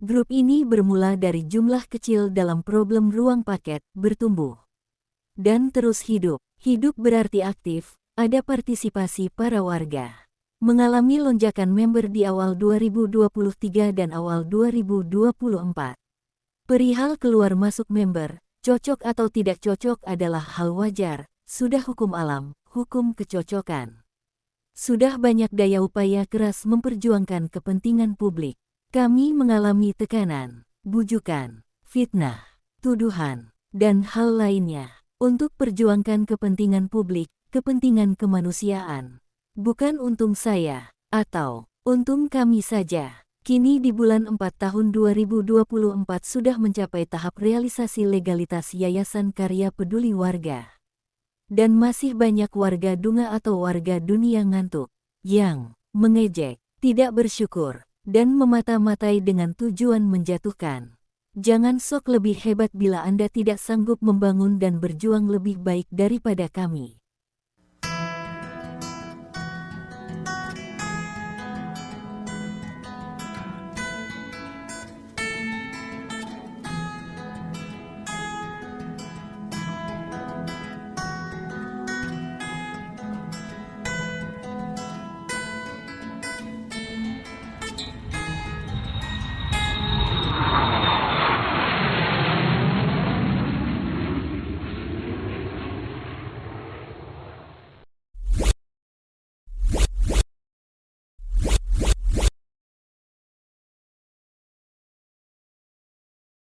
Grup ini bermula dari jumlah kecil dalam problem ruang paket, bertumbuh, dan terus hidup. Hidup berarti aktif, ada partisipasi para warga. Mengalami lonjakan member di awal 2023 dan awal 2024. Perihal keluar masuk member, cocok atau tidak cocok adalah hal wajar, sudah hukum alam, hukum kecocokan. Sudah banyak daya upaya keras memperjuangkan kepentingan publik. Kami mengalami tekanan, bujukan, fitnah, tuduhan, dan hal lainnya untuk perjuangkan kepentingan publik, kepentingan kemanusiaan. Bukan untung saya, atau untung kami saja. Kini di bulan 4 tahun 2024 sudah mencapai tahap realisasi legalitas Yayasan Karya Peduli Warga. Dan masih banyak warga Dunga atau warga dunia ngantuk, yang mengejek, tidak bersyukur, dan memata-matai dengan tujuan menjatuhkan. Jangan sok lebih hebat bila Anda tidak sanggup membangun dan berjuang lebih baik daripada kami.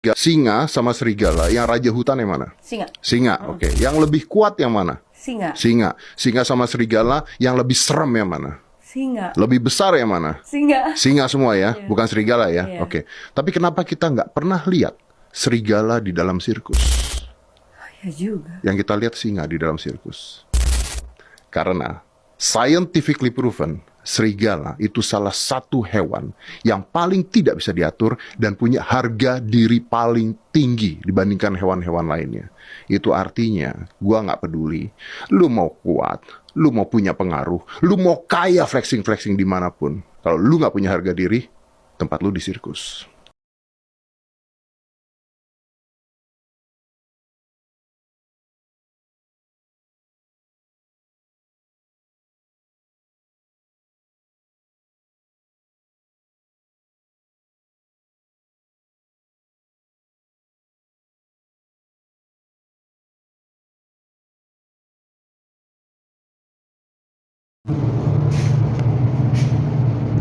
Singa sama serigala, yang raja hutan yang mana? Singa. Singa, oke. Yang lebih kuat yang mana? Singa. Singa. Singa sama serigala, yang lebih serem yang mana? Singa. Lebih besar yang mana? Singa. Singa semua ya, bukan serigala ya. Iya. Oke. Tapi kenapa kita nggak pernah lihat serigala di dalam sirkus? Ya juga. Yang kita lihat singa di dalam sirkus. Karena scientifically proven, serigala itu salah satu hewan yang paling tidak bisa diatur dan punya harga diri paling tinggi dibandingkan hewan-hewan lainnya. Itu artinya, gua nggak peduli. Lu mau kuat, lu mau punya pengaruh, lu mau kaya flexing-flexing dimanapun. Kalau lu nggak punya harga diri, tempat lu di sirkus.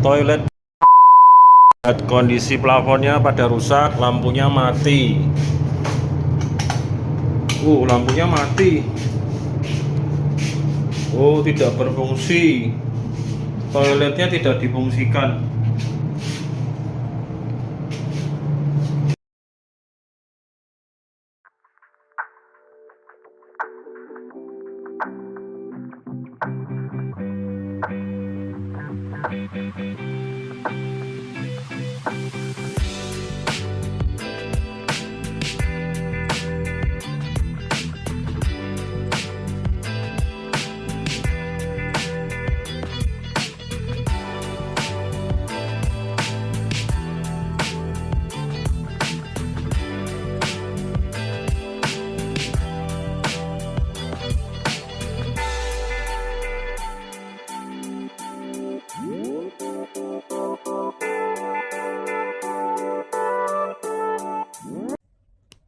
Toilet kondisi plafonnya pada rusak, lampunya mati. Lampunya mati. Tidak berfungsi. Toiletnya tidak difungsikan.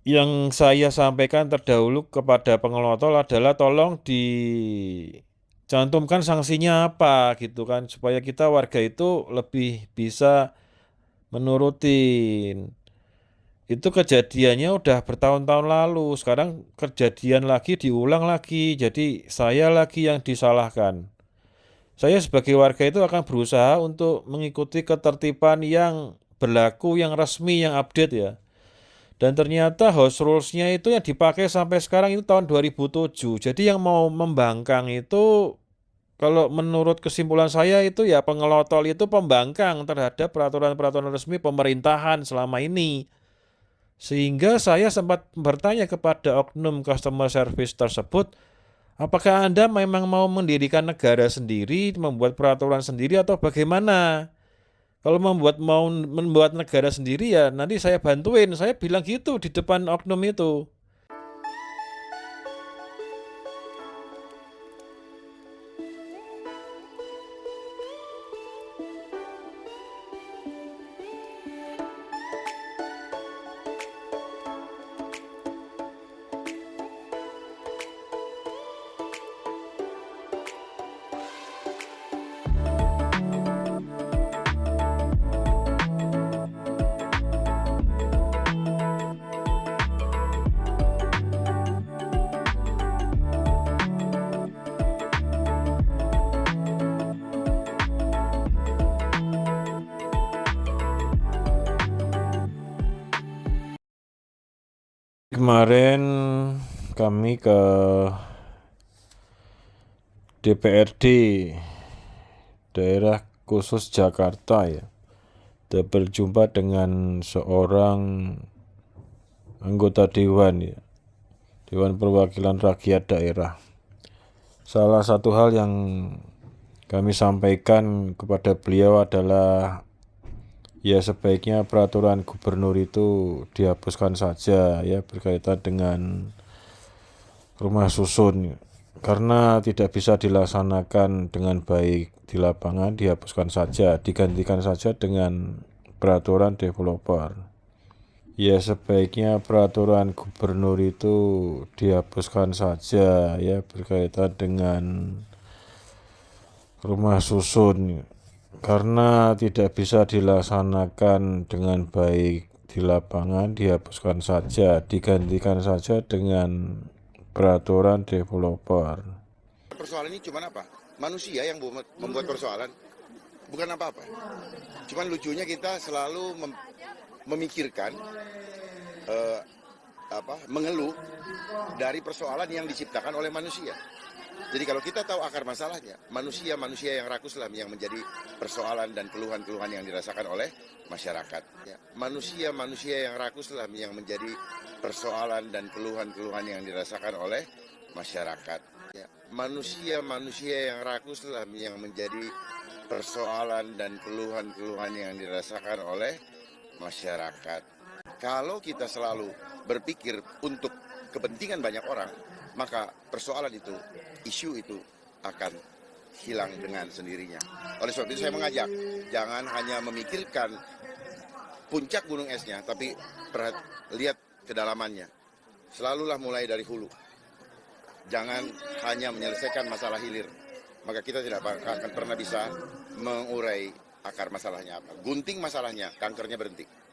Yang saya sampaikan terdahulu kepada pengelola tol adalah tolong dicantumkan sanksinya apa gitu kan, supaya kita warga itu lebih bisa menurutin. Itu kejadiannya udah bertahun-tahun lalu, sekarang kejadian lagi diulang lagi, jadi saya lagi yang disalahkan. Saya sebagai warga itu akan berusaha untuk mengikuti ketertiban yang berlaku, yang resmi, yang update ya. Dan ternyata house rules-nya itu yang dipakai sampai sekarang itu tahun 2007. Jadi yang mau membangkang itu, kalau menurut kesimpulan saya itu ya pengelotol itu pembangkang terhadap peraturan-peraturan resmi pemerintahan selama ini. Sehingga saya sempat bertanya kepada oknum customer service tersebut, apakah Anda memang mau mendirikan negara sendiri, membuat peraturan sendiri atau bagaimana? Kalau mau membuat negara sendiri ya nanti saya bantuin. Saya bilang gitu di depan oknum itu. Kemarin kami ke DPRD daerah khusus Jakarta ya. Dan berjumpa dengan seorang anggota dewan ya. Dewan Perwakilan Rakyat Daerah. Salah satu hal yang kami sampaikan kepada beliau adalah ya sebaiknya peraturan gubernur itu dihapuskan saja ya berkaitan dengan rumah susun karena tidak bisa dilaksanakan dengan baik di lapangan, dihapuskan saja, digantikan saja dengan peraturan developer. Ya sebaiknya peraturan gubernur itu dihapuskan saja ya berkaitan dengan rumah susun karena tidak bisa dilaksanakan dengan baik di lapangan, dihapuskan saja, digantikan saja dengan peraturan developer. Persoalan ini cuma apa? Manusia yang membuat persoalan, bukan apa-apa. Cuman lucunya kita selalu memikirkan, mengeluh dari persoalan yang diciptakan oleh manusia. Jadi kalau kita tahu akar masalahnya, manusia yang rakuslah yang menjadi persoalan dan keluhan-keluhan yang dirasakan oleh masyarakat. Ya, manusia yang rakuslah yang menjadi persoalan dan keluhan-keluhan yang dirasakan oleh masyarakat. Ya, manusia yang rakuslah yang menjadi persoalan dan keluhan-keluhan yang dirasakan oleh masyarakat. Kalau kita selalu berpikir untuk kepentingan banyak orang, maka persoalan itu, isu itu akan hilang dengan sendirinya. Oleh sebab itu saya mengajak, jangan hanya memikirkan puncak gunung esnya, tapi lihat kedalamannya. Selalulah mulai dari hulu. Jangan hanya menyelesaikan masalah hilir, maka kita tidak akan pernah bisa mengurai akar masalahnya apa. Gunting masalahnya, kankernya berhenti.